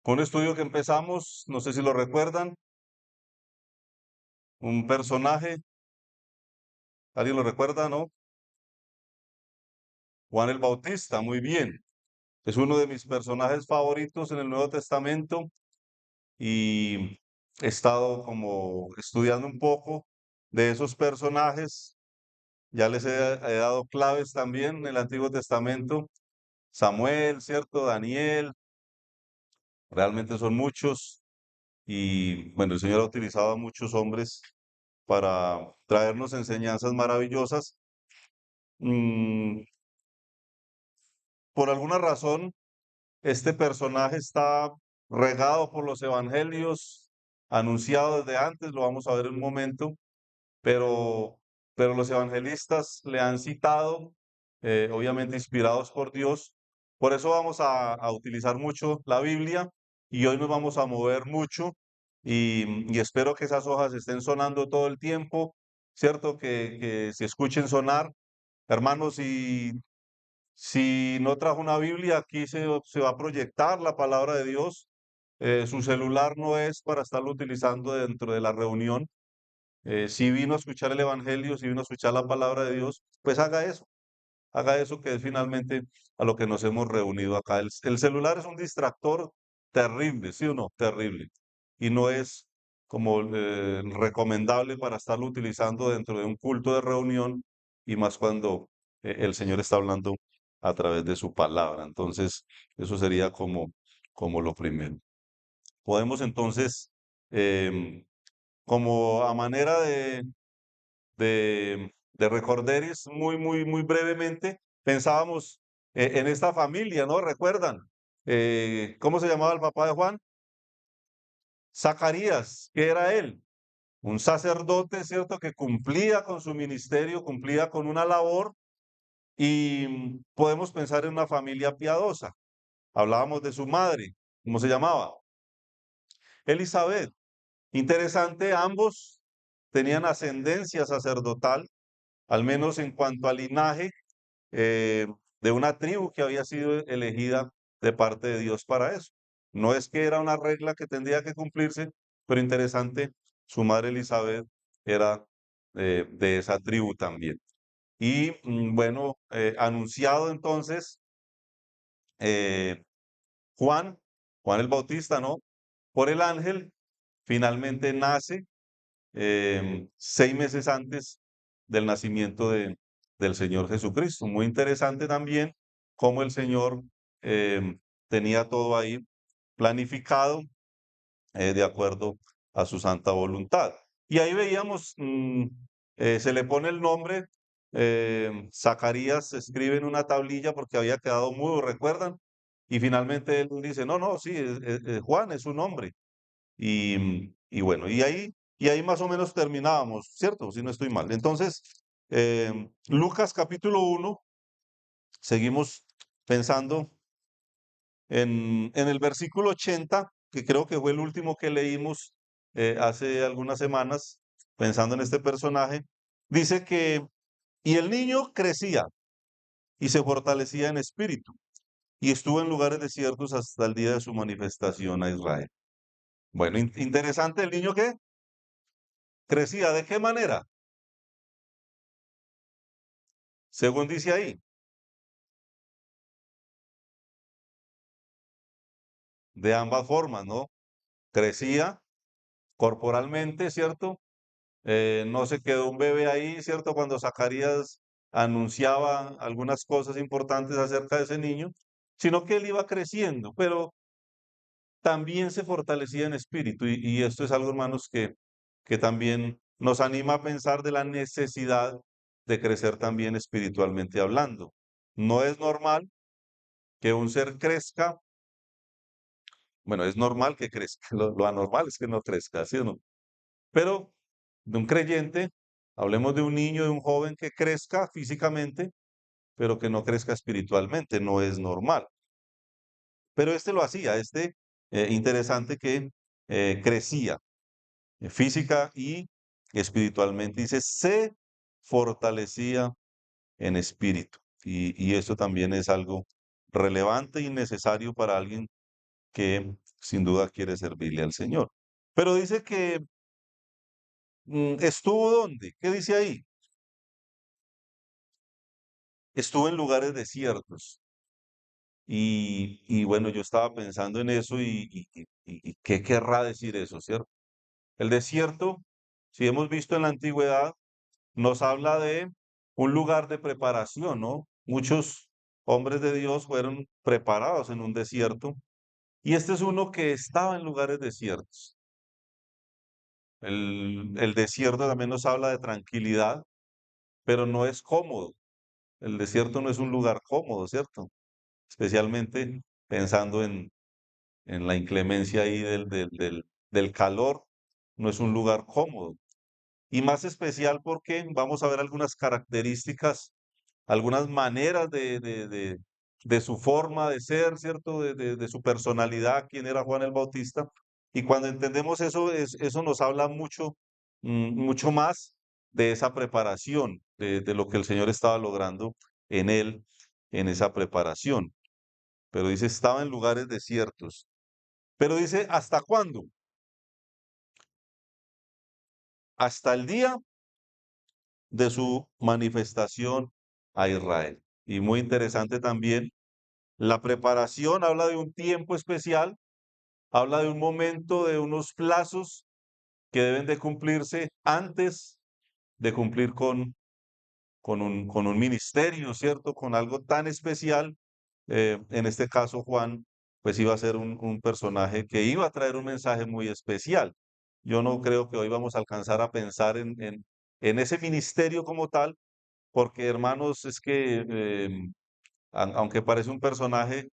con un estudio que empezamos, no sé si lo recuerdan, un personaje, ¿alguien lo recuerda, no? Juan el Bautista, muy bien. Es uno de mis personajes favoritos en el Nuevo Testamento y he estado como estudiando un poco de esos personajes. Ya les he dado claves también en el Antiguo Testamento. Samuel, ¿cierto? Daniel, realmente son muchos. Y bueno, el Señor ha utilizado a muchos hombres para traernos enseñanzas maravillosas. Mm, por alguna razón, este personaje está regado por los evangelios, anunciado desde antes, lo vamos a ver en un momento, pero, pero los evangelistas le han citado, obviamente inspirados por Dios. Por eso vamos a utilizar mucho la Biblia y hoy nos vamos a mover mucho y espero que esas hojas estén sonando todo el tiempo, ¿cierto? Que se escuchen sonar. Hermanos, si no trajo una Biblia, aquí se va a proyectar la palabra de Dios. Su celular no es para estarlo utilizando dentro de la reunión. Si vino a escuchar el Evangelio, si vino a escuchar la palabra de Dios, pues haga eso que es finalmente a lo que nos hemos reunido acá. El celular es un distractor terrible, ¿sí o no? Terrible. Y no es como recomendable para estarlo utilizando dentro de un culto de reunión y más cuando el Señor está hablando a través de su palabra. Entonces, eso sería como lo primero. Podemos entonces, em, como a manera de recorderis, muy brevemente, pensábamos en esta familia, ¿no? ¿Recuerdan? ¿Cómo se llamaba el papá de Juan? Zacarías, ¿qué era él? Un sacerdote, ¿cierto? Que cumplía con su ministerio, cumplía con una labor y podemos pensar en una familia piadosa. Hablábamos de su madre, ¿cómo se llamaba? Elizabeth. Interesante, ambos tenían ascendencia sacerdotal, al menos en cuanto al linaje, eh, de una tribu que había sido elegida de parte de Dios para eso. No es que era una regla que tendría que cumplirse, pero interesante, su madre Elizabeth era de esa tribu también. Y bueno, anunciado entonces, eh, Juan, Juan el Bautista, ¿no? Por el ángel, finalmente nace 6 meses antes del nacimiento del Señor Jesucristo. Muy interesante también cómo el Señor tenía todo ahí planificado de acuerdo a su santa voluntad. Y ahí veíamos, se le pone el nombre, Zacarías se escribe en una tablilla porque había quedado mudo, ¿recuerdan? Y finalmente él dice, no, no, sí, Juan es su nombre. Y bueno, y ahí más o menos terminábamos, ¿cierto? Si no estoy mal. Entonces, Lucas capítulo 1, seguimos pensando en el versículo 80, que creo que fue el último que leímos hace algunas semanas, pensando en este personaje, dice que, y el niño crecía y se fortalecía en espíritu, y estuvo en lugares desiertos hasta el día de su manifestación a Israel. Bueno, interesante el niño que crecía, ¿de qué manera? Según dice ahí, de ambas formas, ¿no? Crecía corporalmente, ¿cierto? No se quedó un bebé ahí, ¿cierto? Cuando Zacarías anunciaba algunas cosas importantes acerca de ese niño, sino que él iba creciendo, pero también se fortalecía en espíritu. Y esto es algo, hermanos, que también nos anima a pensar de la necesidad de crecer también espiritualmente hablando. No es normal que un ser crezca. Bueno, es normal que crezca, lo anormal es que no crezca, ¿sí o no? Pero de un creyente, hablemos de un niño, de un joven que crezca físicamente, pero que no crezca espiritualmente, no es normal. Pero este lo hacía, interesante que crecía física y espiritualmente, dice, se fortalecía en espíritu. Y esto también es algo relevante y necesario para alguien que sin duda quiere servirle al Señor. Pero dice que estuvo ¿dónde? ¿Qué dice ahí? Estuvo en lugares desiertos. Y bueno, yo estaba pensando en eso y ¿qué querrá decir eso, cierto? El desierto, si hemos visto en la antigüedad, nos habla de un lugar de preparación, ¿no? Muchos hombres de Dios fueron preparados en un desierto y este es uno que estaba en lugares desiertos. El desierto también nos habla de tranquilidad, pero no es cómodo. El desierto no es un lugar cómodo, ¿cierto? Especialmente pensando en la inclemencia ahí del calor, no es un lugar cómodo. Y más especial porque vamos a ver algunas características, algunas maneras de su forma de ser, ¿cierto? De su personalidad, quién era Juan el Bautista. Y cuando entendemos eso, eso nos habla mucho, mucho más de esa preparación, de lo que el Señor estaba logrando en él, en esa preparación. Pero dice, estaba en lugares desiertos. Pero dice, ¿hasta cuándo? Hasta el día de su manifestación a Israel. Y muy interesante también, la preparación habla de un tiempo especial, habla de un momento, de unos plazos que deben de cumplirse antes de cumplir con un ministerio, ¿cierto? Con algo tan especial. En este caso, Juan, pues iba a ser un personaje que iba a traer un mensaje muy especial. Yo no creo que hoy vamos a alcanzar a pensar en ese ministerio como tal, porque hermanos, es que aunque parece un personaje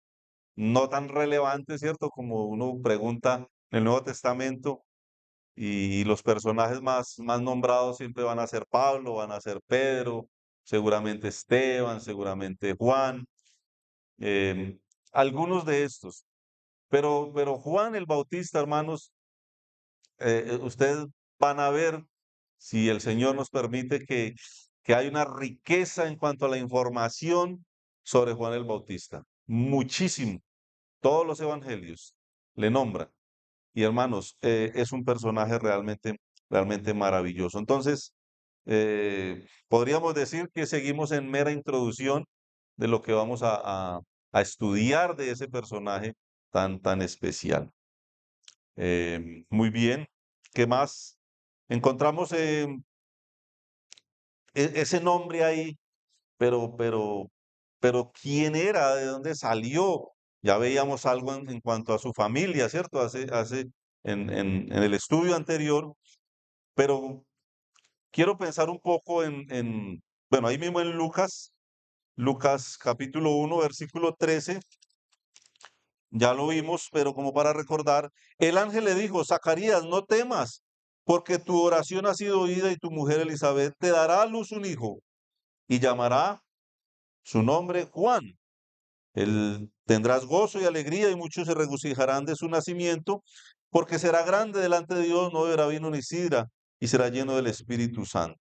no tan relevante, ¿cierto? Como uno pregunta en el Nuevo Testamento, y los personajes más nombrados siempre van a ser Pablo, van a ser Pedro, seguramente Esteban, seguramente Juan, em, algunos de estos. Pero Juan el Bautista, hermanos, ustedes van a ver, si el Señor nos permite, que hay una riqueza en cuanto a la información sobre Juan el Bautista. Muchísimo. Todos los evangelios le nombran. Y hermanos, es un personaje realmente maravilloso. Entonces, podríamos decir que seguimos en mera introducción de lo que vamos a estudiar de ese personaje tan especial. Muy bien. ¿Qué más? Encontramos ese nombre ahí, pero, pero, pero ¿quién era? ¿De dónde salió? Ya veíamos algo en cuanto a su familia, ¿cierto? En el estudio anterior, pero quiero pensar un poco bueno, ahí mismo en Lucas capítulo 1, versículo 13, ya lo vimos, pero como para recordar, el ángel le dijo, Zacarías, no temas, porque tu oración ha sido oída y tu mujer Elizabeth te dará a luz un hijo y llamará su nombre Juan. Tendrás gozo y alegría y muchos se regocijarán de su nacimiento, porque será grande delante de Dios, no beberá vino ni sidra, y será lleno del Espíritu Santo.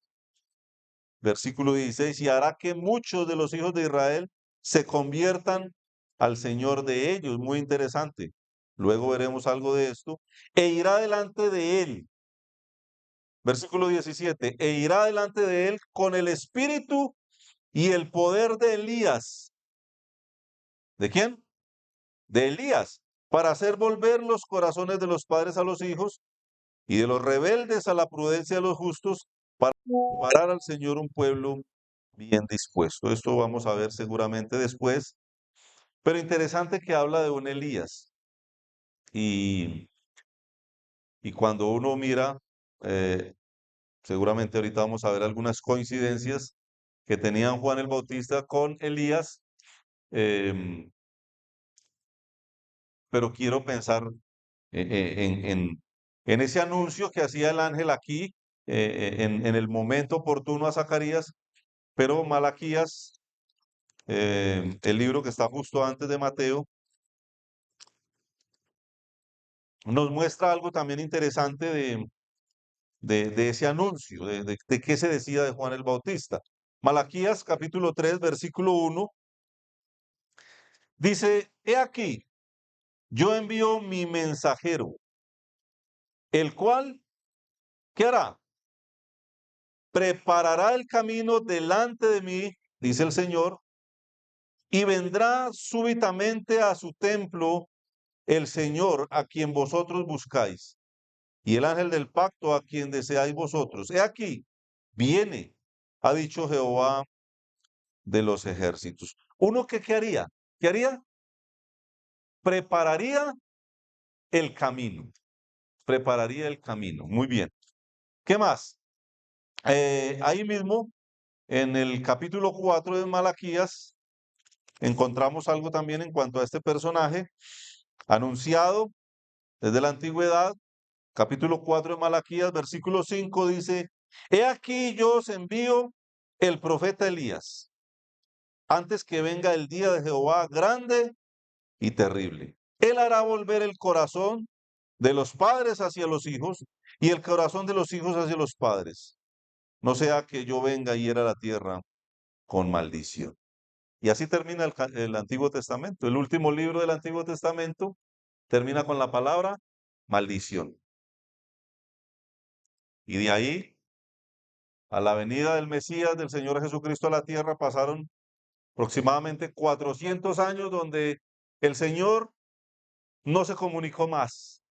Versículo 16, y hará que muchos de los hijos de Israel se conviertan al Señor de ellos. Muy interesante. Luego veremos algo de esto. E irá delante de él. Versículo 17, e irá delante de él con el espíritu y el poder de Elías. ¿De quién? De Elías, para hacer volver los corazones de los padres a los hijos y de los rebeldes a la prudencia de los justos, para preparar al Señor un pueblo bien dispuesto. Esto vamos a ver seguramente después, pero interesante que habla de un Elías. Y, y cuando uno mira, eh, seguramente ahorita vamos a ver algunas coincidencias que tenían Juan el Bautista con Elías, em, pero quiero pensar en ese anuncio que hacía el ángel aquí, en el momento oportuno a Zacarías, pero Malaquías, el libro que está justo antes de Mateo, nos muestra algo también interesante de ese anuncio, de qué se decía de Juan el Bautista. Malaquías capítulo 3, versículo 1, dice, he aquí, yo envío mi mensajero, el cual, ¿qué hará? Preparará el camino delante de mí, dice el Señor, y vendrá súbitamente a su templo el Señor a quien vosotros buscáis, y el ángel del pacto a quien deseáis vosotros. He aquí, viene, ha dicho Jehová de los ejércitos. ¿Uno qué haría? ¿Qué haría? Prepararía el camino. Prepararía el camino. Muy bien. ¿Qué más? Ahí mismo, en el capítulo 4 de Malaquías, encontramos algo también en cuanto a este personaje anunciado desde la antigüedad. Capítulo 4 de Malaquías, versículo 5 dice, he aquí yo os envío el profeta Elías, antes que venga el día de Jehová grande y terrible. Él hará volver el corazón de los padres hacia los hijos y el corazón de los hijos hacia los padres. No sea que yo venga y hiera la tierra con maldición. Y así termina el Antiguo Testamento. El último libro del Antiguo Testamento termina con la palabra maldición. Y de ahí a la venida del Mesías, del Señor Jesucristo a la tierra, pasaron aproximadamente 400 años donde el Señor no se comunicó más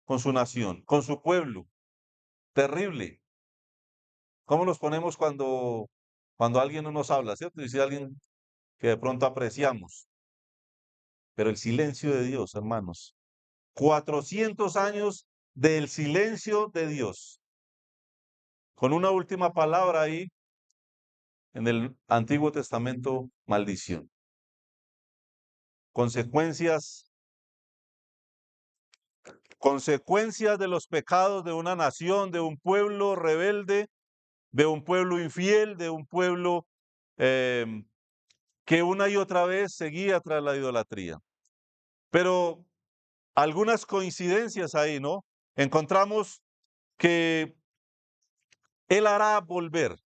con su nación, con su pueblo. Terrible. ¿Cómo nos ponemos cuando alguien no nos habla, cierto? Dice alguien que de pronto apreciamos. Pero el silencio de Dios, hermanos. 400 años del silencio de Dios. Con una última palabra ahí en el Antiguo Testamento, maldición. Consecuencias de los pecados de una nación, de un pueblo rebelde, de un pueblo infiel, de un pueblo que una y otra vez seguía tras la idolatría. Pero algunas coincidencias ahí, ¿no? Encontramos que Él hará volver,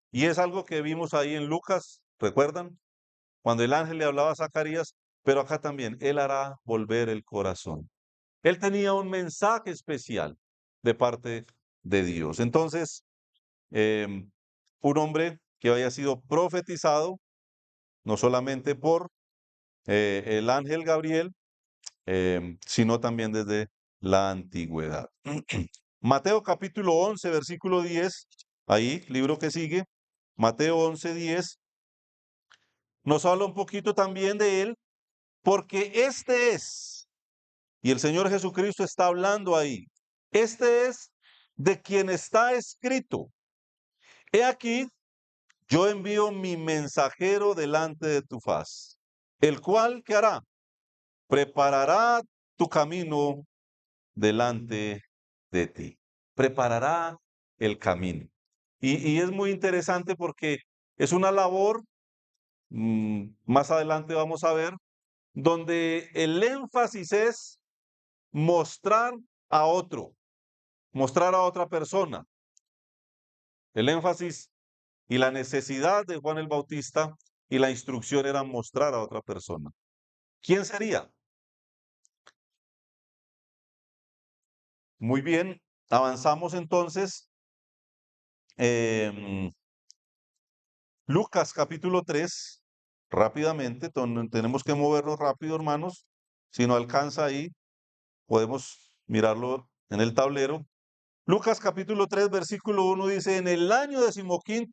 y es algo que vimos ahí en Lucas, ¿recuerdan? Cuando el ángel le hablaba a Zacarías, pero acá también, Él hará volver el corazón. Él tenía un mensaje especial de parte de Dios. Entonces, un hombre que había sido profetizado, no solamente por el ángel Gabriel, sino también desde la antigüedad. Mateo capítulo 11, versículo 10, ahí, libro que sigue, Mateo 11, 10, nos habla un poquito también de él, porque este es, y el Señor Jesucristo está hablando ahí, este es de quien está escrito. He aquí, yo envío mi mensajero delante de tu faz, el cual, ¿qué hará? Preparará tu camino delante de ti. Preparará el camino. Y es muy interesante porque es una labor, más adelante vamos a ver, donde el énfasis es mostrar a otro, mostrar a otra persona. El énfasis y la necesidad de Juan el Bautista y la instrucción era mostrar a otra persona. ¿Quién sería? Muy bien, avanzamos entonces. Lucas capítulo 3, rápidamente, tenemos que movernos rápido, hermanos. Si no alcanza ahí, podemos mirarlo en el tablero. Lucas capítulo 3, versículo 1 dice, en el año 15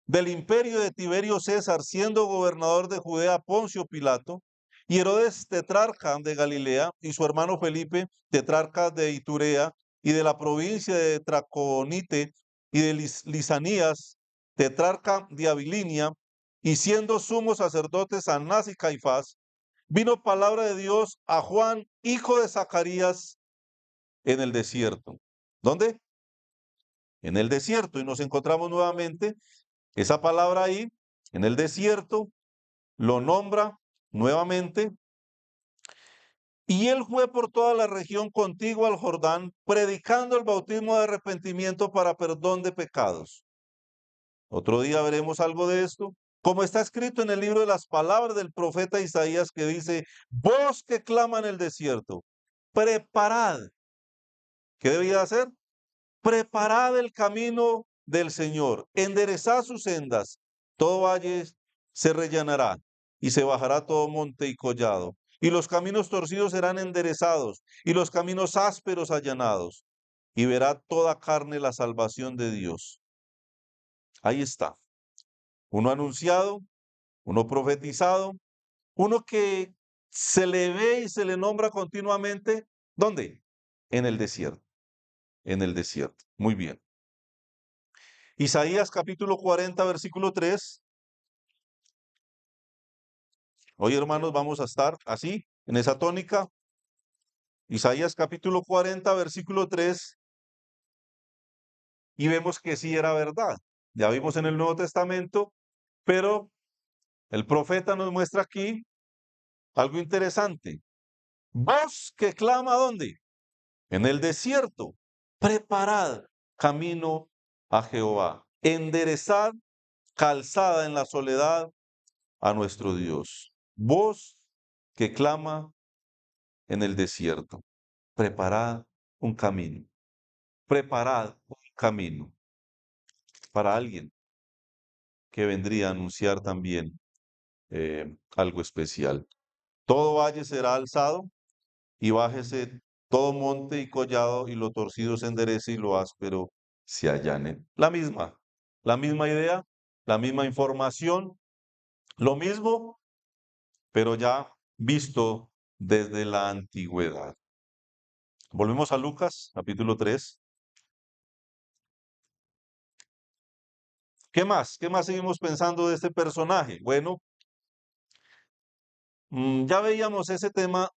del imperio de Tiberio César, siendo gobernador de Judea Poncio Pilato, y Herodes tetrarca de Galilea, y su hermano Felipe, tetrarca de Iturea, y de la provincia de Traconite, y de Lisanías, tetrarca de Abilinia, y siendo sumos sacerdotes Anás y Caifás, vino palabra de Dios a Juan, hijo de Zacarías, en el desierto. ¿Dónde? En el desierto. Y nos encontramos nuevamente esa palabra ahí, en el desierto, lo nombra nuevamente. Y él fue por toda la región contigua al Jordán, predicando el bautismo de arrepentimiento para perdón de pecados. Otro día veremos algo de esto. Como está escrito en el libro de las palabras del profeta Isaías que dice, voz que clama en el desierto, preparad. ¿Qué debía hacer? Preparad el camino del Señor, enderezad sus sendas, todo valle se rellenará y se bajará todo monte y collado, y los caminos torcidos serán enderezados y los caminos ásperos allanados, y verá toda carne la salvación de Dios. Ahí está, uno anunciado, uno profetizado, uno que se le ve y se le nombra continuamente. ¿Dónde? En el desierto, en el desierto. Muy bien. Isaías capítulo 40, versículo 3. Hoy, hermanos, vamos a estar así, en esa tónica. Isaías capítulo 40, versículo 3. Y vemos que sí era verdad. Ya vimos en el Nuevo Testamento, pero el profeta nos muestra aquí algo interesante. Voz que clama, ¿dónde? En el desierto. Preparad camino a Jehová. Enderezad calzada en la soledad a nuestro Dios. Voz que clama en el desierto. Preparad un camino. Preparad un camino para alguien que vendría a anunciar también algo especial. Todo valle será alzado y bájese todo monte y collado y lo torcido se enderece y lo áspero se allane. La misma idea, la misma información, lo mismo, pero ya visto desde la antigüedad. Volvemos a Lucas, capítulo 3. ¿Qué más? ¿Qué más seguimos pensando de este personaje? Bueno, ya veíamos ese tema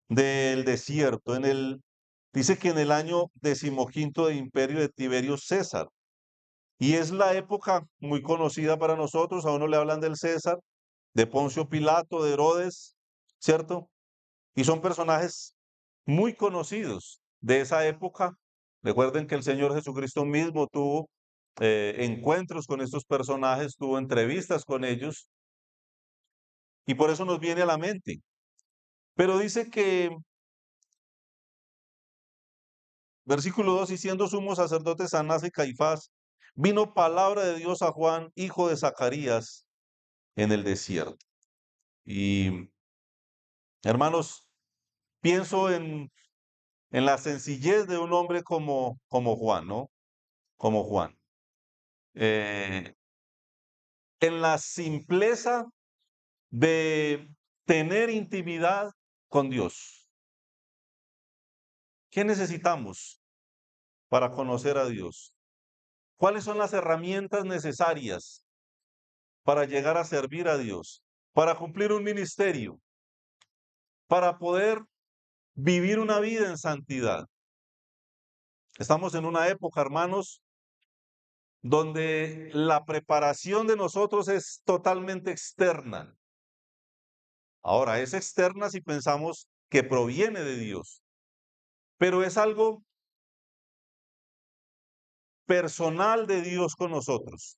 del desierto. Dice que en el año 15 de imperio de Tiberio César. Y es la época muy conocida para nosotros. A uno le hablan del César, de Poncio Pilato, de Herodes, ¿cierto? Y son personajes muy conocidos de esa época. Recuerden que el Señor Jesucristo mismo tuvo encuentros con estos personajes, tuvo entrevistas con ellos, y por eso nos viene a la mente. Pero dice que, versículo 2, y siendo sumo sacerdotes Anás y Caifás, vino palabra de Dios a Juan, hijo de Zacarías, en el desierto. Y, hermanos, pienso en la sencillez de un hombre como Juan, ¿no? Como Juan. Eh, en la simpleza de tener intimidad con Dios. ¿Qué necesitamos para conocer a Dios? ¿Cuáles son las herramientas necesarias para llegar a servir a Dios? Para cumplir un ministerio, para poder vivir una vida en santidad. Estamos en una época, hermanos, donde la preparación de nosotros es totalmente externa. Ahora, es externa si pensamos que proviene de Dios, pero es algo personal de Dios con nosotros.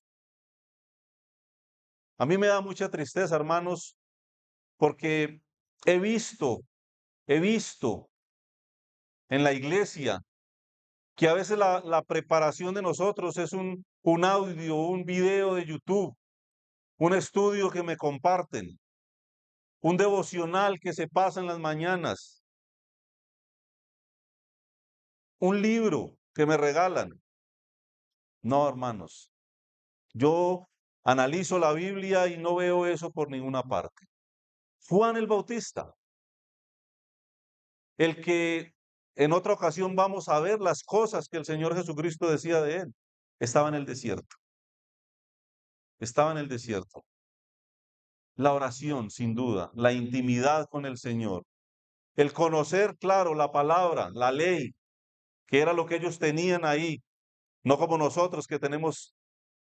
A mí me da mucha tristeza, hermanos, porque he visto en la iglesia que a veces la preparación de nosotros es un audio, un video de YouTube, un estudio que me comparten, un devocional que se pasa en las mañanas, un libro que me regalan. No, hermanos, yo analizo la Biblia y no veo eso por ninguna parte. Juan el Bautista, el que en otra ocasión vamos a ver las cosas que el Señor Jesucristo decía de él, estaba en el desierto. Estaba en el desierto. La oración, sin duda, la intimidad con el Señor, el conocer, claro, la palabra, la ley, que era lo que ellos tenían ahí, no como nosotros que tenemos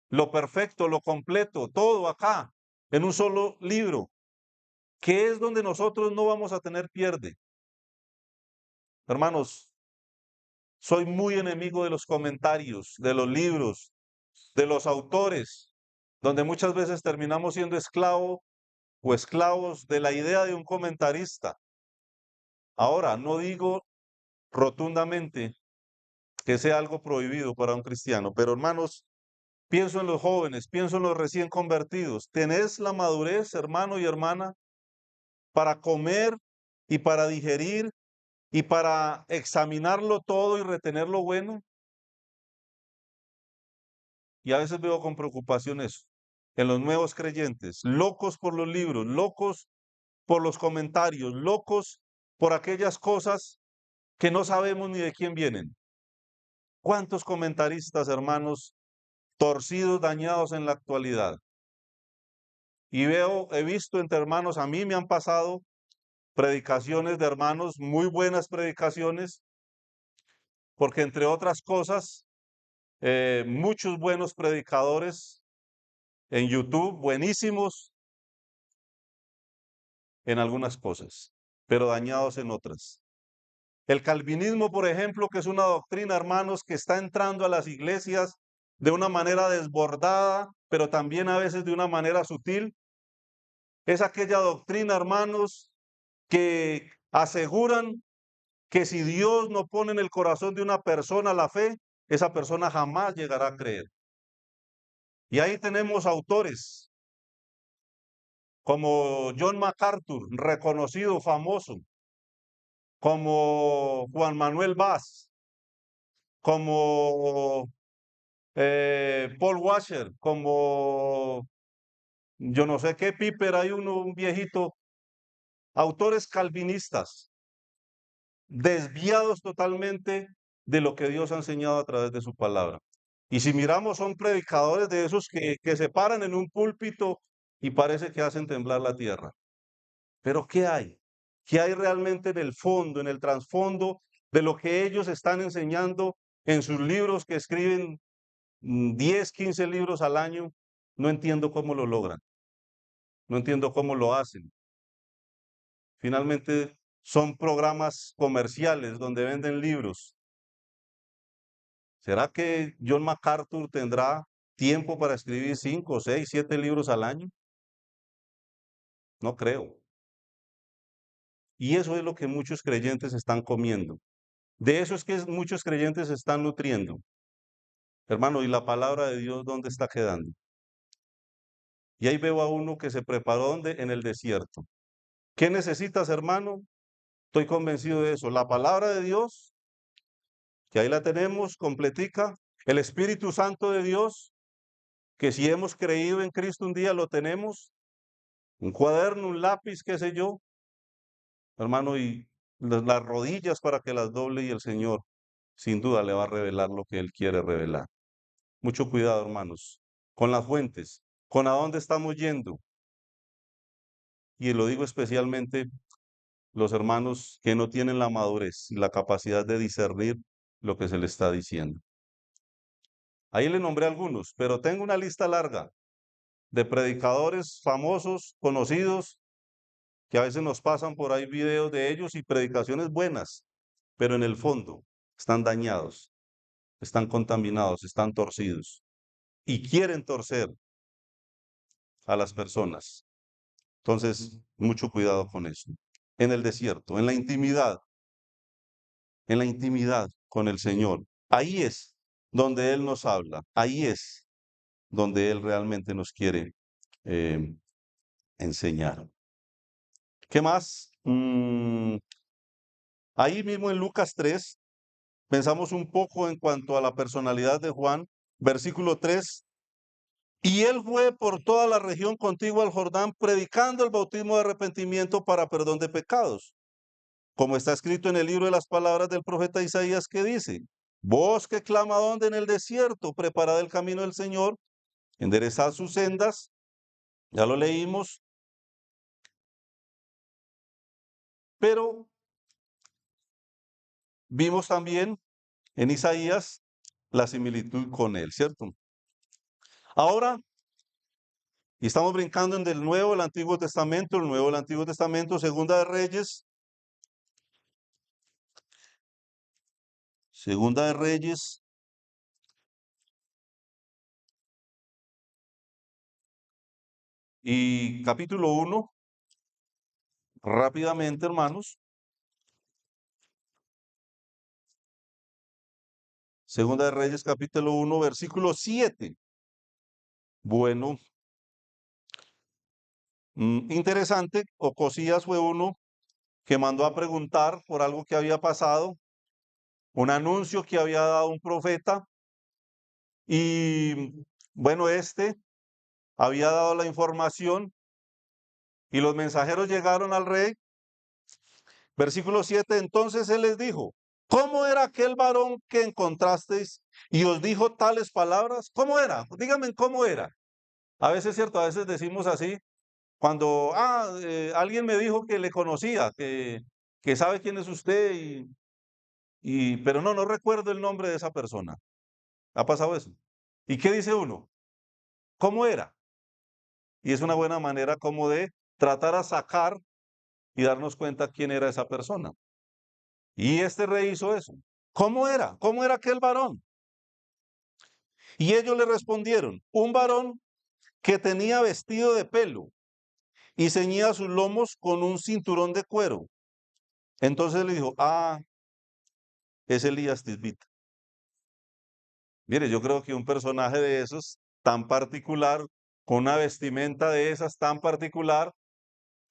lo perfecto, lo completo, todo acá, en un solo libro, que es donde nosotros no vamos a tener pierde. Hermanos, soy muy enemigo de los comentarios, de los libros, de los autores, donde muchas veces terminamos siendo esclavos o esclavos de la idea de un comentarista. Ahora, no digo rotundamente que sea algo prohibido para un cristiano, pero hermanos, pienso en los jóvenes, pienso en los recién convertidos. ¿Tenés la madurez, hermano y hermana, para comer y para digerir y para examinarlo todo y retener lo bueno? Y a veces veo con preocupación eso, en los nuevos creyentes, locos por los libros, locos por los comentarios, locos por aquellas cosas que no sabemos ni de quién vienen. ¿Cuántos comentaristas, hermanos, torcidos, dañados en la actualidad? Y he visto entre hermanos, a mí me han pasado predicaciones de hermanos, muy buenas predicaciones, porque entre otras cosas, muchos buenos predicadores en YouTube, buenísimos en algunas cosas, pero dañados en otras. El calvinismo, por ejemplo, que es una doctrina, hermanos, que está entrando a las iglesias de una manera desbordada, pero también a veces de una manera sutil, es aquella doctrina, hermanos, que aseguran que si Dios no pone en el corazón de una persona la fe, esa persona jamás llegará a creer. Y ahí tenemos autores como John MacArthur, reconocido, famoso, como Juan Manuel Vaz, como Paul Washer, como yo no sé qué Piper, hay uno, un viejito, autores calvinistas, desviados totalmente de lo que Dios ha enseñado a través de su palabra. Y si miramos, son predicadores de esos que se paran en un púlpito y parece que hacen temblar la tierra. Pero ¿qué hay? ¿Qué hay realmente en el fondo, en el trasfondo de lo que ellos están enseñando en sus libros que escriben 10, 15 libros al año? No entiendo cómo lo logran, no entiendo cómo lo hacen. Finalmente son programas comerciales donde venden libros. ¿Será que John MacArthur tendrá tiempo para escribir 5, 6, 7 libros al año? No creo. Y eso es lo que muchos creyentes están comiendo. De eso es que muchos creyentes se están nutriendo. Hermano, ¿y la palabra de Dios dónde está quedando? Y ahí veo a uno que se preparó ¿dónde? En el desierto. ¿Qué necesitas, hermano? Estoy convencido de eso. La palabra de Dios, que ahí la tenemos completica. El Espíritu Santo de Dios, que si hemos creído en Cristo un día lo tenemos. Un cuaderno, un lápiz, qué sé yo. Hermano, y las rodillas para que las doble y el Señor sin duda le va a revelar lo que Él quiere revelar. Mucho cuidado, hermanos, con las fuentes, con a dónde estamos yendo. Y lo digo especialmente los hermanos que no tienen la madurez y la capacidad de discernir lo que se le está diciendo. Ahí le nombré algunos, pero tengo una lista larga de predicadores famosos, conocidos, que a veces nos pasan por ahí videos de ellos y predicaciones buenas, pero en el fondo están dañados, están contaminados, están torcidos y quieren torcer a las personas. Entonces, mucho cuidado con eso. En el desierto, en la intimidad con el Señor, ahí es donde Él nos habla, ahí es donde Él realmente nos quiere eh, enseñar. ¿Qué más? Ahí mismo en Lucas 3, pensamos un poco en cuanto a la personalidad de Juan, versículo 3. Y él fue por toda la región contigua al Jordán, predicando el bautismo de arrepentimiento para perdón de pecados, como está escrito en el libro de las palabras del profeta Isaías, que dice: voz que clama donde en el desierto, preparad el camino del Señor, enderezad sus sendas. Ya lo leímos, pero vimos también en Isaías la similitud con él, ¿cierto? Ahora, y estamos brincando en del Nuevo, el Antiguo Testamento, el Nuevo, el Antiguo Testamento, Segunda de Reyes, Segunda de Reyes, Y capítulo 1, rápidamente, hermanos. Segunda de Reyes, capítulo 1, versículo 7. Bueno, interesante. Ocosías fue uno que mandó a preguntar por algo que había pasado, un anuncio que había dado un profeta. Y bueno, este había dado la información y los mensajeros llegaron al rey. Versículo 7, entonces él les dijo, ¿cómo era aquel varón que encontrasteis y os dijo tales palabras? ¿Cómo era? Díganme cómo era. A veces, cierto, a veces decimos así, cuando, alguien me dijo que le conocía, que sabe quién es usted, pero no recuerdo el nombre de esa persona. ¿Ha pasado eso? ¿Y qué dice uno? ¿Cómo era? Y es una buena manera como de tratar a sacar y darnos cuenta quién era esa persona. Y este rey hizo eso. ¿Cómo era? ¿Cómo era aquel varón? Y ellos le respondieron, un varón que tenía vestido de pelo y ceñía sus lomos con un cinturón de cuero. Entonces le dijo, es Elías Tisbita. Mire, yo creo que un personaje de esos tan particular, con una vestimenta de esas tan particular,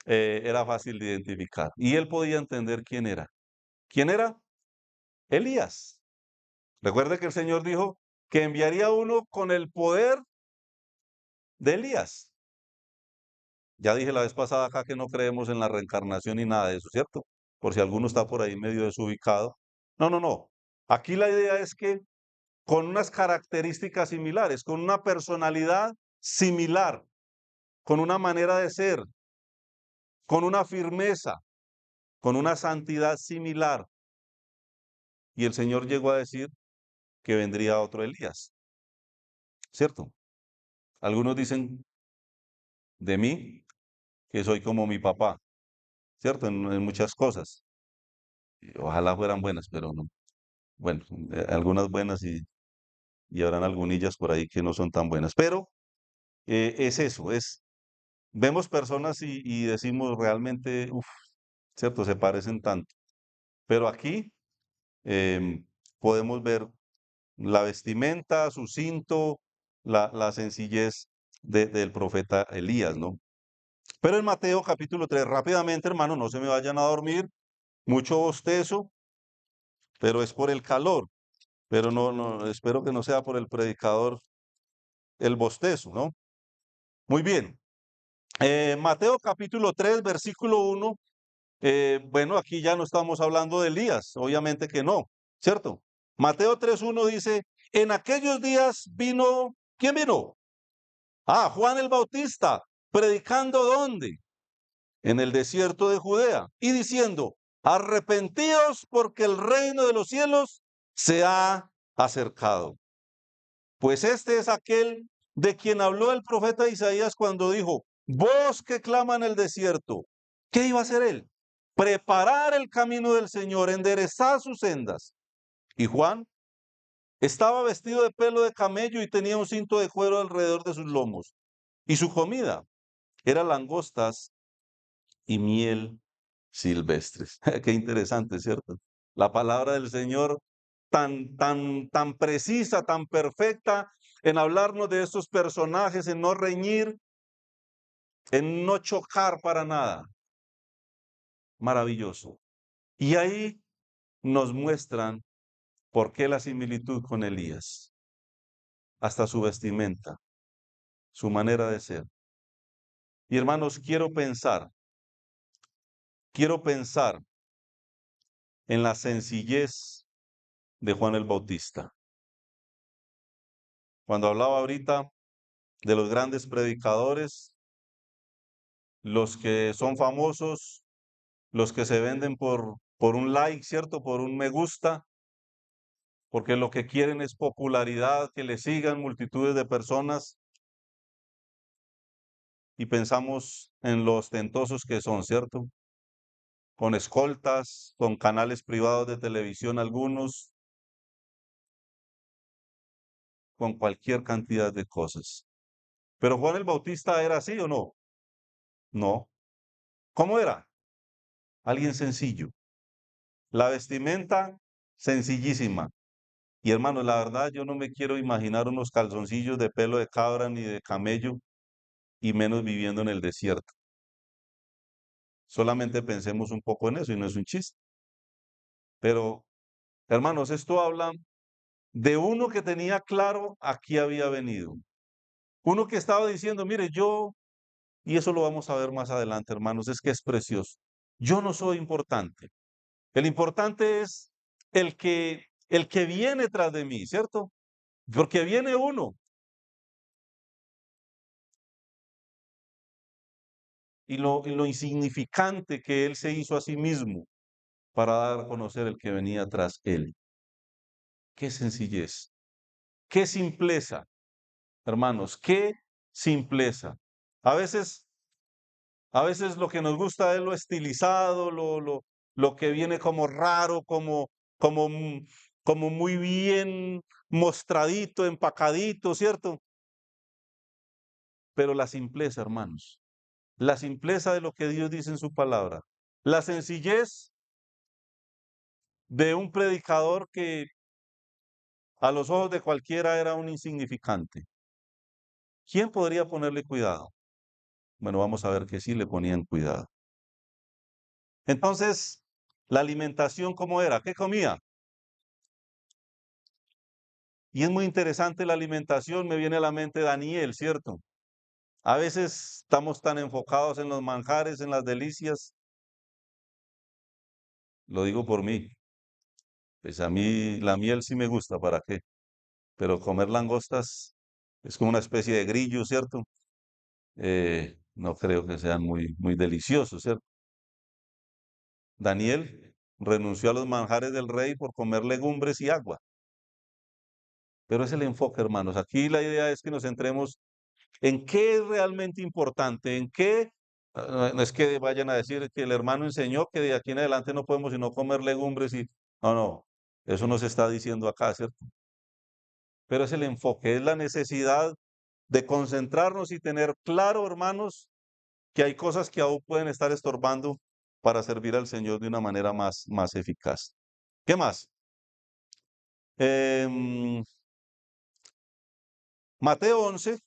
era fácil de identificar. Y él podía entender quién era. ¿Quién era? Elías. Recuerde que el Señor dijo que enviaría uno con el poder de Elías. Ya dije la vez pasada acá que no creemos en la reencarnación ni nada de eso, ¿cierto? Por si alguno está por ahí medio desubicado. No. Aquí la idea es que con unas características similares, con una personalidad similar, con una manera de ser, con una firmeza, con una santidad similar. Y el Señor llegó a decir que vendría otro Elías, ¿cierto? Algunos dicen de mí que soy como mi papá, ¿cierto? En muchas cosas. Y ojalá fueran buenas, pero no. Bueno, algunas buenas y habrán algunillas por ahí que no son tan buenas. Pero es eso, vemos personas y decimos realmente, uff, ¿cierto? Se parecen tanto. Pero aquí em, podemos ver la vestimenta, su cinto, la sencillez del profeta Elías, ¿no? Pero en Mateo capítulo 3, rápidamente, hermano, no se me vayan a dormir, mucho bostezo, pero es por el calor, pero no, espero que no sea por el predicador el bostezo, ¿no? Muy bien. Mateo capítulo 3, versículo 1. Bueno, aquí ya no estamos hablando de Elías, obviamente que no, ¿cierto? Mateo 3:1 dice, en aquellos días vino, ¿quién vino? Juan el Bautista, predicando ¿dónde? En el desierto de Judea, y diciendo, arrepentíos porque el reino de los cielos se ha acercado. Pues este es aquel de quien habló el profeta Isaías cuando dijo, voz que clama en el desierto. ¿Qué iba a hacer él? Preparar el camino del Señor, enderezar sus sendas. Y Juan estaba vestido de pelo de camello y tenía un cinto de cuero alrededor de sus lomos. Y su comida era langostas y miel silvestres. Qué interesante, ¿cierto? La palabra del Señor tan precisa, tan perfecta en hablarnos de estos personajes, en no reñir, en no chocar para nada. Maravilloso. Y ahí nos muestran por qué la similitud con Elías, hasta su vestimenta, su manera de ser. Y hermanos, quiero pensar en la sencillez de Juan el Bautista. Cuando hablaba ahorita de los grandes predicadores, los que son famosos, los que se venden por un like, ¿cierto? Por un me gusta, porque lo que quieren es popularidad, que le sigan multitudes de personas y pensamos en los ostentosos que son, ¿cierto? Con escoltas, con canales privados de televisión algunos, con cualquier cantidad de cosas. Pero Juan el Bautista era así o no? No. ¿Cómo era? Alguien sencillo. La vestimenta sencillísima. Y hermano, la verdad yo no me quiero imaginar unos calzoncillos de pelo de cabra ni de camello y menos viviendo en el desierto. Solamente pensemos un poco en eso y no es un chiste. Pero, hermanos, esto habla de uno que tenía claro a qué había venido. Uno que estaba diciendo, mire, yo, y eso lo vamos a ver más adelante, hermanos, es que es precioso. Yo no soy importante. El importante es el que viene tras de mí, ¿cierto? Porque viene uno y lo insignificante que él se hizo a sí mismo para dar a conocer el que venía tras él. Qué sencillez, qué simpleza, hermanos, qué simpleza. A veces, a veces lo que nos gusta es lo estilizado, lo que viene como raro, como, como muy bien mostradito, empacadito, ¿cierto? Pero la simpleza, hermanos, la simpleza de lo que Dios dice en su palabra, la sencillez de un predicador que a los ojos de cualquiera era un insignificante. ¿Quién podría ponerle cuidado? Bueno, vamos a ver que sí le ponían cuidado. Entonces, la alimentación, ¿cómo era? ¿Qué comía? Y es muy interesante la alimentación, me viene a la mente Daniel, ¿cierto? A veces estamos tan enfocados en los manjares, en las delicias, lo digo por mí, pues a mí la miel sí me gusta, ¿para qué? Pero comer langostas es como una especie de grillo, ¿cierto? No creo que sean muy deliciosos, ¿cierto? Daniel renunció a los manjares del rey por comer legumbres y agua. Pero es el enfoque, hermanos. Aquí la idea es que nos centremos en qué es realmente importante, en qué, no es que vayan a decir que el hermano enseñó que de aquí en adelante no podemos sino comer legumbres y, no, no, eso no se está diciendo acá, ¿cierto? Pero es el enfoque, es la necesidad de concentrarnos y tener claro, hermanos, que hay cosas que aún pueden estar estorbando para servir al Señor de una manera más eficaz. ¿Qué más? Em, Mateo 11,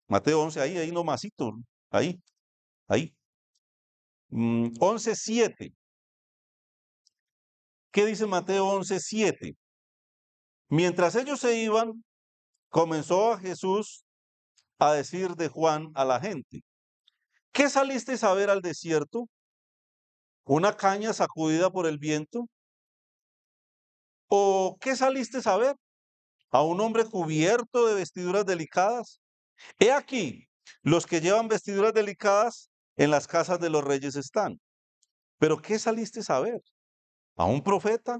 Mateo 11, ahí nomasito, ahí, ahí. 11:7. ¿Qué dice Mateo 11:7? Mientras ellos se iban, comenzó a Jesús a decir de Juan a la gente, ¿qué salisteis a ver al desierto? ¿Una caña sacudida por el viento? ¿O qué salisteis a ver? ¿A un hombre cubierto de vestiduras delicadas? He aquí, los que llevan vestiduras delicadas en las casas de los reyes están. ¿Pero qué salisteis a ver? ¿A un profeta?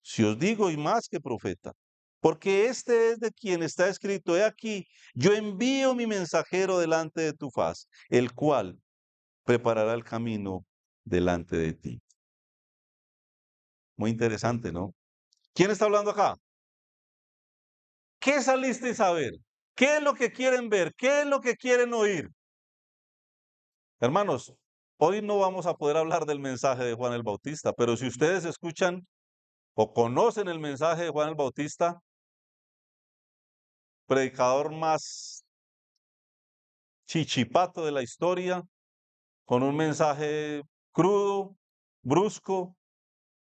Si os digo, y más que profeta, porque este es de quien está escrito, he aquí, yo envío mi mensajero delante de tu faz, el cual preparará el camino delante de ti. Muy interesante, ¿no? ¿Quién está hablando acá? ¿Qué saliste a ver? ¿Qué es lo que quieren ver? ¿Qué es lo que quieren oír? Hermanos, hoy no vamos a poder hablar del mensaje de Juan el Bautista, pero si ustedes escuchan o conocen el mensaje de Juan el Bautista, predicador más chichipato de la historia, con un mensaje crudo, brusco,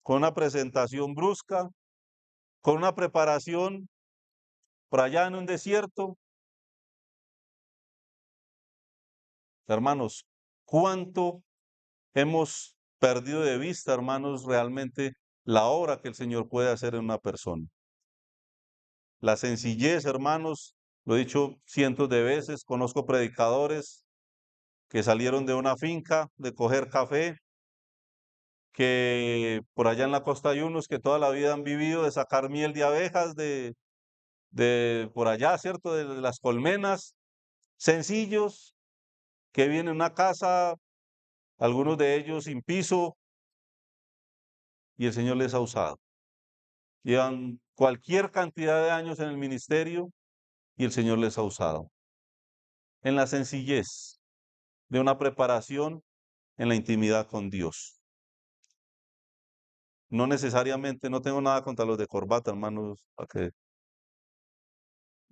con una presentación brusca, con una preparación por allá en un desierto. Hermanos, ¿cuánto hemos perdido de vista, hermanos, realmente la obra que el Señor puede hacer en una persona? La sencillez, hermanos, lo he dicho cientos de veces, conozco predicadores que salieron de una finca de coger café, que por allá en la costa hay unos que toda la vida han vivido de sacar miel de abejas de por allá, ¿cierto? De las colmenas, sencillos, que vienen a una casa, algunos de ellos sin piso, y el Señor les ha usado. Llevan cualquier cantidad de años en el ministerio y el Señor les ha usado. En la sencillez, de una preparación en la intimidad con Dios. No necesariamente, no tengo nada contra los de corbata, hermanos,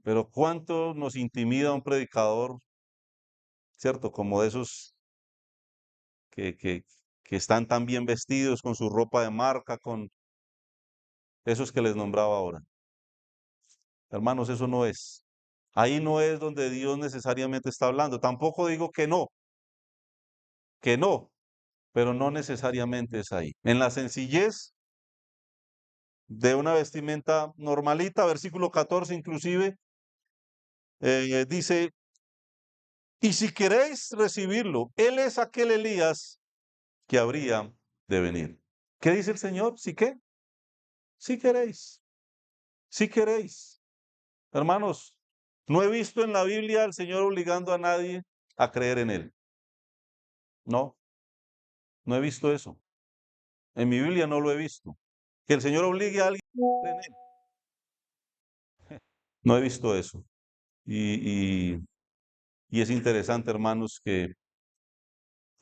pero cuánto nos intimida un predicador, ¿cierto? Como de esos que, que, que están tan bien vestidos con su ropa de marca, con esos que les nombraba ahora. Hermanos, eso no es. Ahí no es donde Dios necesariamente está hablando. Tampoco digo que no, pero no necesariamente es ahí. En la sencillez de una vestimenta normalita, versículo 14 inclusive, dice, y si queréis recibirlo, Él es aquel Elías que habría de venir. ¿Qué dice el Señor? ¿Sí qué? Si queréis, si queréis. Hermanos, no he visto en la Biblia al Señor obligando a nadie a creer en Él. No, no he visto eso. En mi Biblia no lo he visto. Que el Señor obligue a alguien a creer en Él. No he visto eso. Y, y, y es interesante, hermanos, que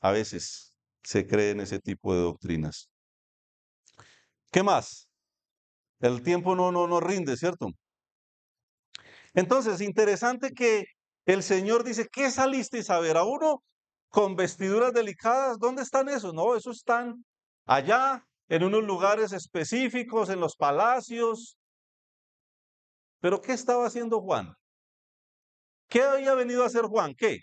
a veces se cree en ese tipo de doctrinas. ¿Qué más? El tiempo no rinde, ¿cierto? Entonces, interesante que el Señor dice, ¿qué salisteis a ver? A uno con vestiduras delicadas, ¿dónde están esos? No, esos están allá, en unos lugares específicos, en los palacios. Pero ¿qué estaba haciendo Juan? ¿Qué había venido a hacer Juan? ¿Qué?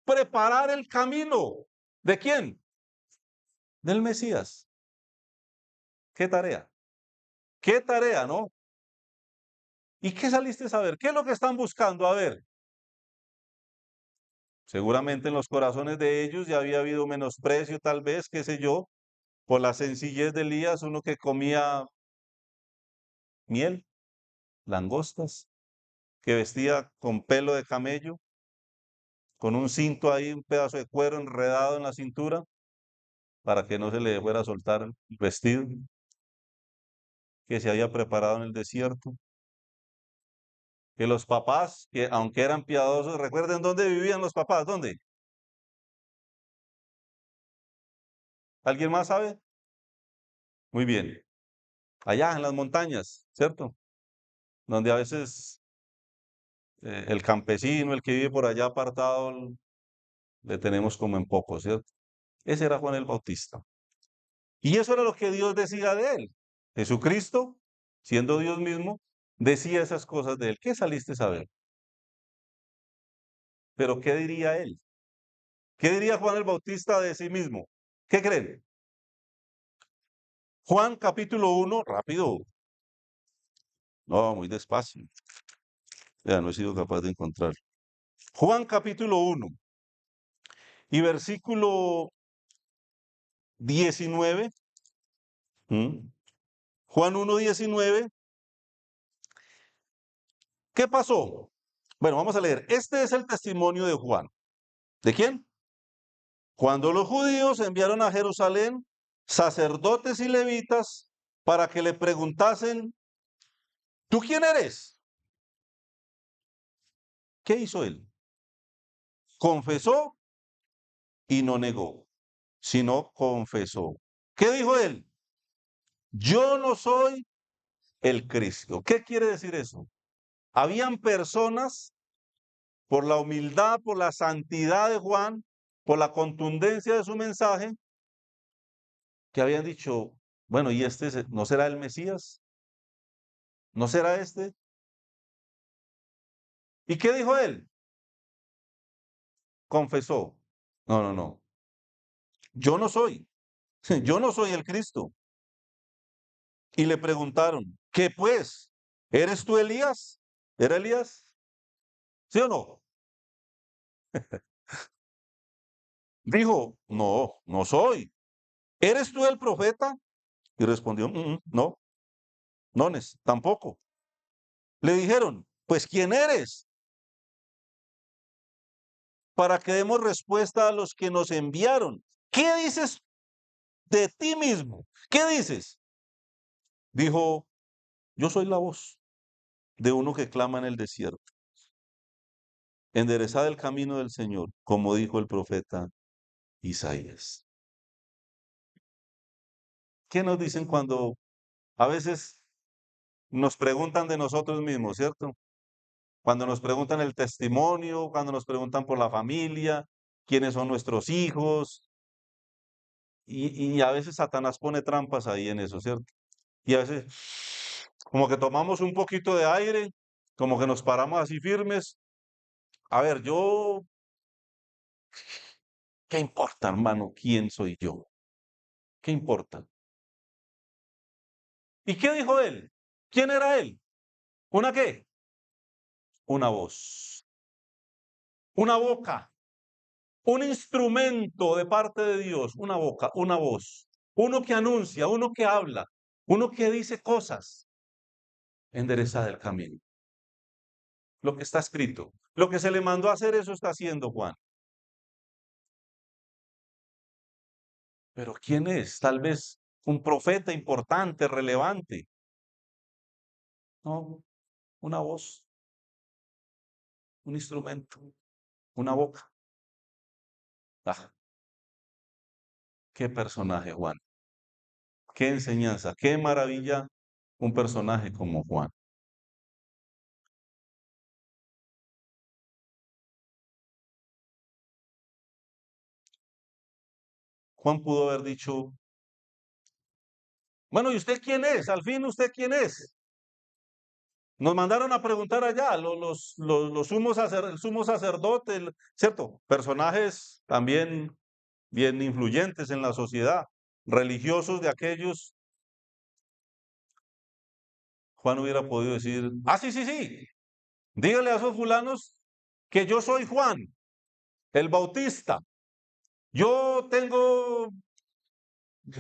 Preparar el camino. ¿De quién? Del Mesías. ¿Qué tarea? ¿Qué tarea, no? ¿Y qué saliste a saber? ¿Qué es lo que están buscando? A ver, seguramente en los corazones de ellos ya había habido menosprecio, tal vez, qué sé yo, por la sencillez de Elías, uno que comía miel, langostas, que vestía con pelo de camello, con un cinto ahí, un pedazo de cuero enredado en la cintura, para que no se le fuera a soltar el vestido, que se había preparado en el desierto. Que los papás, que aunque eran piadosos, recuerden dónde vivían los papás, ¿dónde? ¿Alguien más sabe? Muy bien, allá en las montañas, ¿cierto? Donde a veces el campesino, el que vive por allá apartado, le tenemos como en poco, ¿cierto? Ese era Juan el Bautista. Y eso era lo que Dios decía de él. Jesucristo, siendo Dios mismo, decía esas cosas de él. ¿Qué saliste a ver? Pero ¿qué diría él? ¿Qué diría Juan el Bautista de sí mismo? ¿Qué creen? Juan capítulo 1, rápido. No, muy despacio. Ya no he sido capaz de encontrar. Juan capítulo 1 y versículo 19. Juan 1:19. ¿Qué pasó? Bueno, vamos a leer. Este es el testimonio de Juan. ¿De quién? Cuando los judíos enviaron a Jerusalén sacerdotes y levitas para que le preguntasen, ¿tú quién eres? ¿Qué hizo él? Confesó y no negó, sino confesó. ¿Qué dijo él? Yo no soy el Cristo. ¿Qué quiere decir eso? Habían personas, por la humildad, por la santidad de Juan, por la contundencia de su mensaje, que habían dicho, bueno, ¿y este no será el Mesías? ¿No será este? ¿Y qué dijo él? Confesó. No, no, no. Yo no soy. Yo no soy el Cristo. Y le preguntaron, ¿qué pues? ¿Eres tú Elías? ¿Era Elías? ¿Sí o no? Dijo, no, no soy. ¿Eres tú el profeta? Y respondió, no, no, tampoco. Le dijeron, pues ¿quién eres? Para que demos respuesta a los que nos enviaron. ¿Qué dices de ti mismo? ¿Qué dices? Dijo, yo soy la voz de uno que clama en el desierto. enderezad el camino del Señor, como dijo el profeta Isaías. ¿Qué nos dicen cuando a veces nos preguntan de nosotros mismos, cierto? Cuando nos preguntan el testimonio, cuando nos preguntan por la familia, quiénes son nuestros hijos, y a veces Satanás pone trampas ahí en eso, ¿cierto? Y a veces como que tomamos un poquito de aire, como que nos paramos así firmes. A ver, ¿qué importa, hermano? ¿Quién soy yo? ¿Qué importa? ¿Y qué dijo él? ¿Quién era él? ¿Una qué? Una voz, una boca, un instrumento de parte de Dios, una boca, una voz, uno que anuncia, uno que habla, uno que dice cosas. Enderezad el camino. Lo que está escrito, lo que se le mandó a hacer, eso está haciendo Juan. Pero ¿quién es? Tal vez un profeta importante, relevante. No, una voz, un instrumento, una boca. Ah, qué personaje, Juan. Qué enseñanza, qué maravilla un personaje como Juan. Juan pudo haber dicho, bueno, ¿y usted quién es? Al fin, ¿usted quién es? Nos mandaron a preguntar allá, los el sumo sacerdote, ¿cierto? Personajes también bien influyentes en la sociedad, religiosos de aquellos. Juan hubiera podido decir, ah, sí, sí, sí, dígale a esos fulanos que yo soy Juan, el Bautista. Yo tengo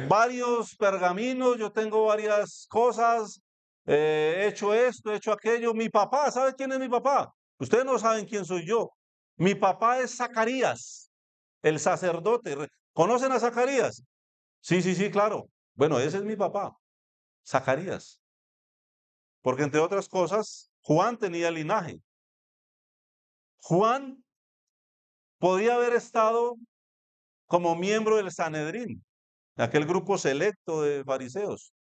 varios pergaminos, yo tengo varias cosas, he hecho esto, he hecho aquello. Mi papá, ¿sabe quién es mi papá? Ustedes no saben quién soy yo. Mi papá es Zacarías, el sacerdote. ¿Conocen a Zacarías? Sí, sí, sí, claro. Bueno, ese es mi papá, Zacarías. Porque entre otras cosas, Juan tenía linaje. Juan podía haber estado como miembro del Sanedrín, de aquel grupo selecto de fariseos.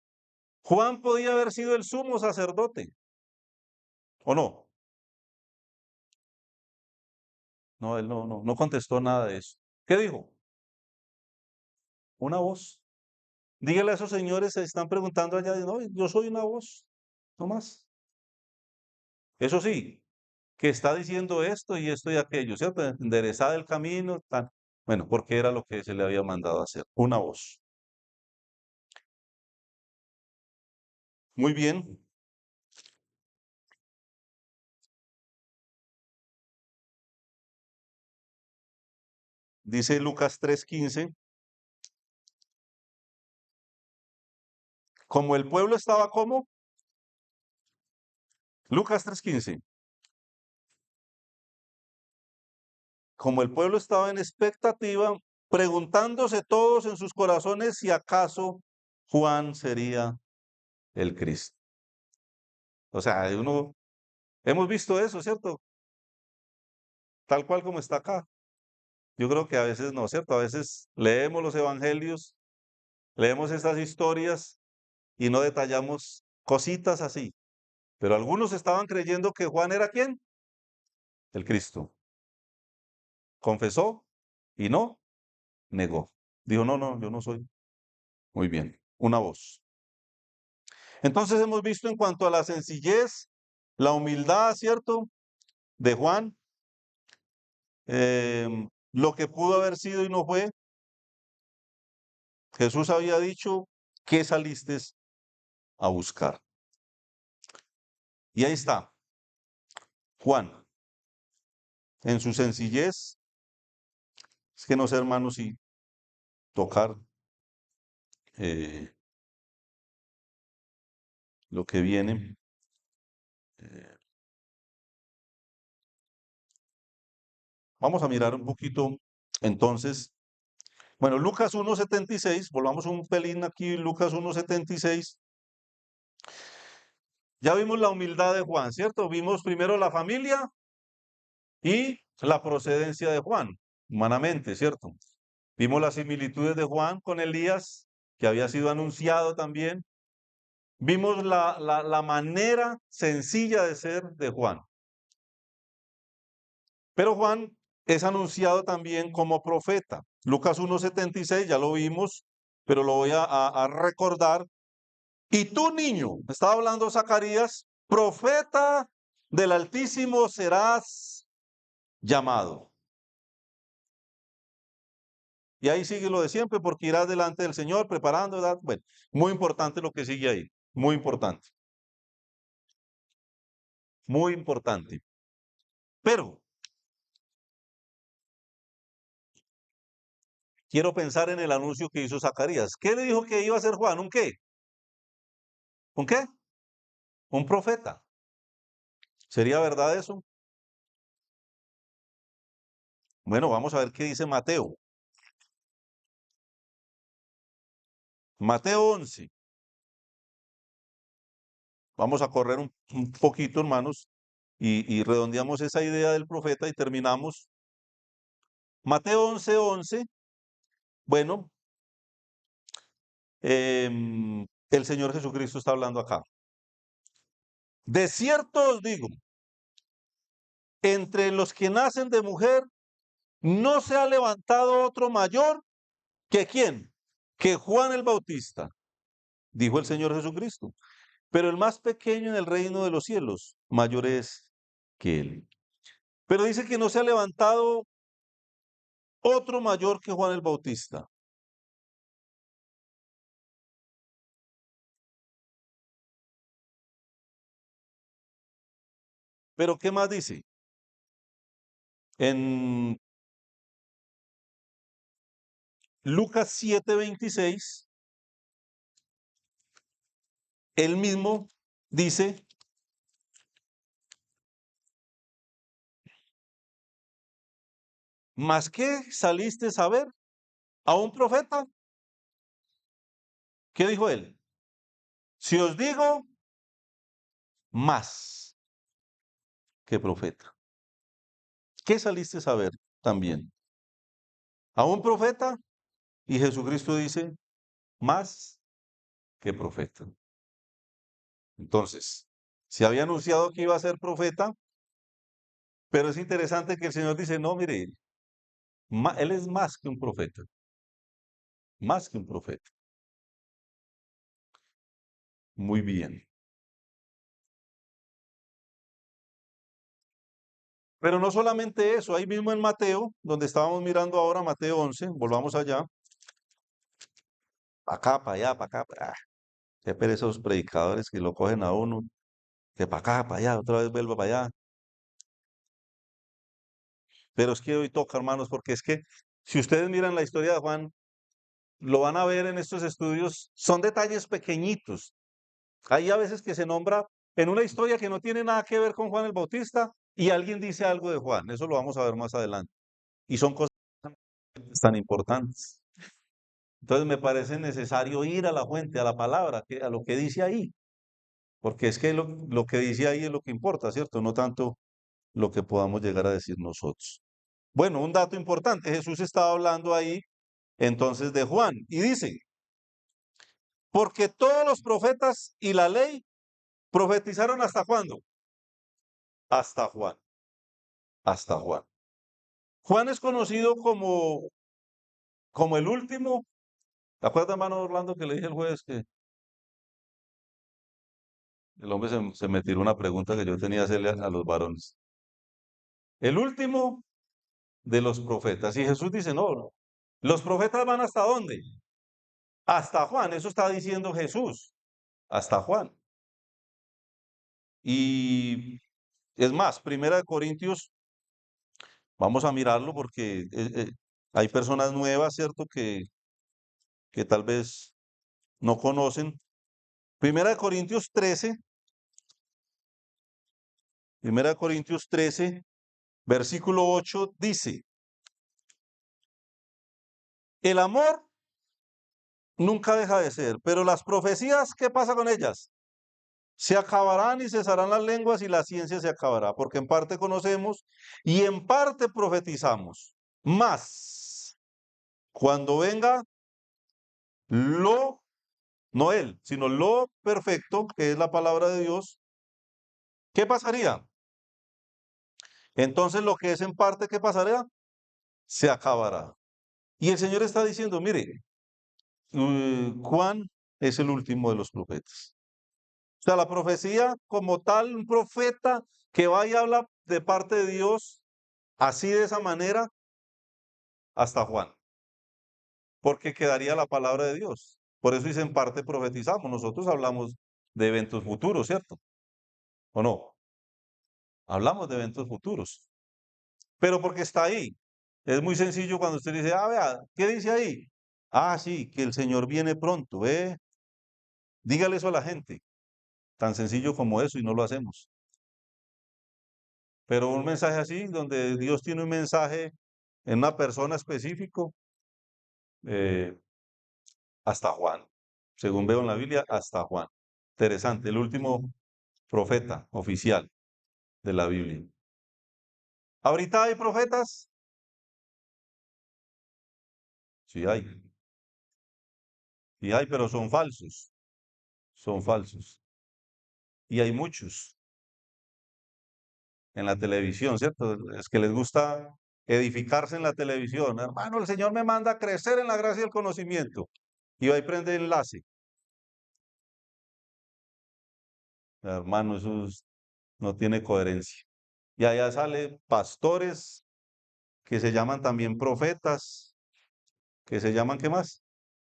Juan podía haber sido el sumo sacerdote, ¿o no? No, él no contestó nada de eso. ¿Qué dijo? Una voz. Dígale a esos señores, se están preguntando allá, no, yo soy una voz, no más. Eso sí, que está diciendo esto y aquello, ¿cierto? Enderezada el camino, tal. Bueno, porque era lo que se le había mandado a hacer, una voz. Muy bien, dice Lucas 3:15, como el pueblo estaba como, Lucas 3:15, como el pueblo estaba en expectativa, preguntándose todos en sus corazones si acaso Juan sería el Cristo. O sea, hemos visto eso, ¿cierto? Tal cual como está acá. Yo creo que a veces no, ¿cierto? A veces leemos los evangelios, leemos estas historias y no detallamos cositas así. Pero algunos estaban creyendo que Juan era ¿quién? El Cristo. Confesó y no negó. Dijo, no, no, yo no soy. Muy bien, una voz. Entonces hemos visto en cuanto a la sencillez, la humildad, ¿cierto? De Juan, lo que pudo haber sido y no fue. Jesús había dicho que saliste a buscar. Y ahí está, Juan, en su sencillez, es que no sé, hermanos, si tocar eh, lo que viene. eh, Vamos a mirar un poquito, entonces, bueno, Lucas 1:76, volvamos un pelín aquí, Lucas 1:76. Ya vimos la humildad de Juan, ¿cierto? Vimos primero la familia, y la procedencia de Juan, humanamente, ¿cierto? Vimos las similitudes de Juan con Elías, que había sido anunciado también. Vimos la manera sencilla de ser de Juan. Pero Juan es anunciado también como profeta. Lucas 1:76, ya lo vimos, pero lo voy a recordar. Y tú, niño, estaba hablando Zacarías, profeta del Altísimo serás llamado. Y ahí sigue lo de siempre, porque irás delante del Señor preparando, ¿verdad? Bueno, muy importante lo que sigue ahí, muy importante, muy importante. Pero quiero pensar en el anuncio que hizo Zacarías. ¿Qué le dijo que iba a ser Juan? ¿Un qué? ¿Un qué? Un profeta. ¿Sería verdad eso? Bueno, vamos a ver qué dice Mateo. Mateo 11. Vamos a correr un poquito, hermanos, y redondeamos esa idea del profeta y terminamos. Mateo 11:11. Bueno, el Señor Jesucristo está hablando acá. De cierto os digo, entre los que nacen de mujer, no se ha levantado otro mayor que quién, que Juan el Bautista, dijo el Señor Jesucristo. Pero el más pequeño en el reino de los cielos, mayor es que él. Pero dice que no se ha levantado otro mayor que Juan el Bautista. Pero ¿qué más dice? En Lucas 7:26, él mismo dice, ¿mas qué saliste a ver? ¿A un profeta? ¿Qué dijo él? Si os digo, más que profeta. ¿Qué saliste a ver también? ¿A un profeta? Y Jesucristo dice, más que profeta. Entonces, se había anunciado que iba a ser profeta, pero es interesante que el Señor dice, no, mire, él es más que un profeta, más que un profeta. Muy bien. Pero no solamente eso, ahí mismo en Mateo, donde estábamos mirando ahora, Mateo 11, volvamos allá, para acá, para allá, para acá, para allá. Qué pereza esos predicadores que lo cogen a uno, que para acá, para allá, otra vez vuelva para allá. Pero es que hoy toca, hermanos, porque es que si ustedes miran la historia de Juan, lo van a ver en estos estudios, son detalles pequeñitos. Hay a veces que se nombra en una historia que no tiene nada que ver con Juan el Bautista y alguien dice algo de Juan. Eso lo vamos a ver más adelante. Y son cosas tan importantes. Entonces me parece necesario ir a la fuente, a la palabra, a lo que dice ahí, porque es que lo que dice ahí es lo que importa, ¿cierto? No tanto lo que podamos llegar a decir nosotros. Bueno, un dato importante, Jesús estaba hablando ahí entonces de Juan y dice, porque todos los profetas y la ley profetizaron hasta cuándo? Hasta Juan, hasta Juan. Juan es conocido como el último. ¿Te acuerdas, hermano Orlando, que le dije el jueves que el hombre se me tiró una pregunta que yo tenía que hacerle a los varones? El último de los profetas. Y Jesús dice, no, no. Los profetas van hasta dónde? Hasta Juan. Eso está diciendo Jesús. Hasta Juan. Y es más, Primera de Corintios, vamos a mirarlo porque hay personas nuevas, ¿cierto? Que tal vez no conocen. Primera de Corintios 13, Primera de Corintios 13, versículo 8 dice, el amor nunca deja de ser, pero las profecías, ¿qué pasa con ellas? Se acabarán y cesarán las lenguas y la ciencia se acabará, porque en parte conocemos y en parte profetizamos. Mas, cuando venga lo, no él, sino lo perfecto, que es la palabra de Dios, ¿qué pasaría? Entonces lo que es en parte, ¿qué pasaría? Se acabará. Y el Señor está diciendo, mire, Juan es el último de los profetas. O sea, la profecía como tal, un profeta que va y habla de parte de Dios, así de esa manera, hasta Juan, porque quedaría la palabra de Dios. Por eso dice en parte profetizamos. Nosotros hablamos de eventos futuros, ¿cierto? ¿O no? Hablamos de eventos futuros. Pero porque está ahí. Es muy sencillo cuando usted dice, vea, ¿qué dice ahí? Ah, sí, que el Señor viene pronto, ¿eh? Dígale eso a la gente. Tan sencillo como eso y no lo hacemos. Pero un mensaje así, donde Dios tiene un mensaje en una persona específico, eh, hasta Juan. Según veo en la Biblia, hasta Juan. Interesante, el último profeta oficial de la Biblia. ¿Ahorita hay profetas? Sí hay. Sí hay, pero son falsos. Son falsos. Y hay muchos en la televisión, ¿cierto? Es que les gusta edificarse en la televisión. Hermano, el Señor me manda a crecer en la gracia y el conocimiento. Y ahí prende enlace. Hermano, no tiene coherencia. Y allá sale pastores que se llaman también profetas, que se llaman, ¿qué más?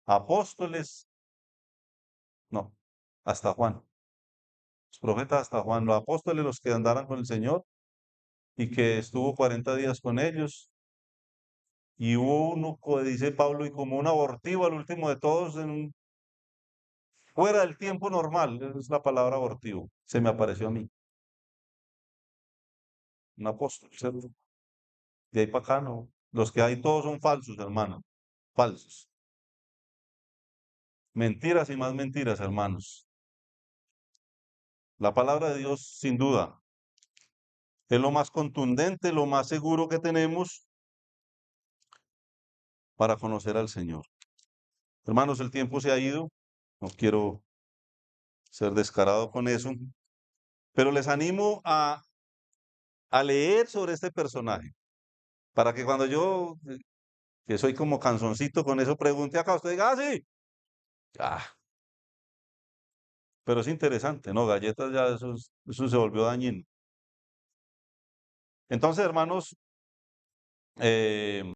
Apóstoles. No, hasta Juan. Los profetas hasta Juan, los apóstoles, los que andaran con el Señor y que estuvo 40 días con ellos. Y hubo uno, como dice Pablo, y como un abortivo al último de todos, fuera del tiempo normal, esa es la palabra abortivo, se me apareció a mí, un apóstol, ¿cierto? De ahí para acá no. Los que hay todos son falsos, hermano, falsos. Mentiras y más mentiras, hermanos. La palabra de Dios, sin duda, es lo más contundente, lo más seguro que tenemos para conocer al Señor. Hermanos, el tiempo se ha ido, no quiero ser descarado con eso, pero les animo a leer sobre este personaje, para que cuando yo, que soy como canzoncito con eso, pregunte acá, usted diga, sí, ah, pero es interesante, ¿no? Galletas ya, eso se volvió dañino. Entonces, hermanos,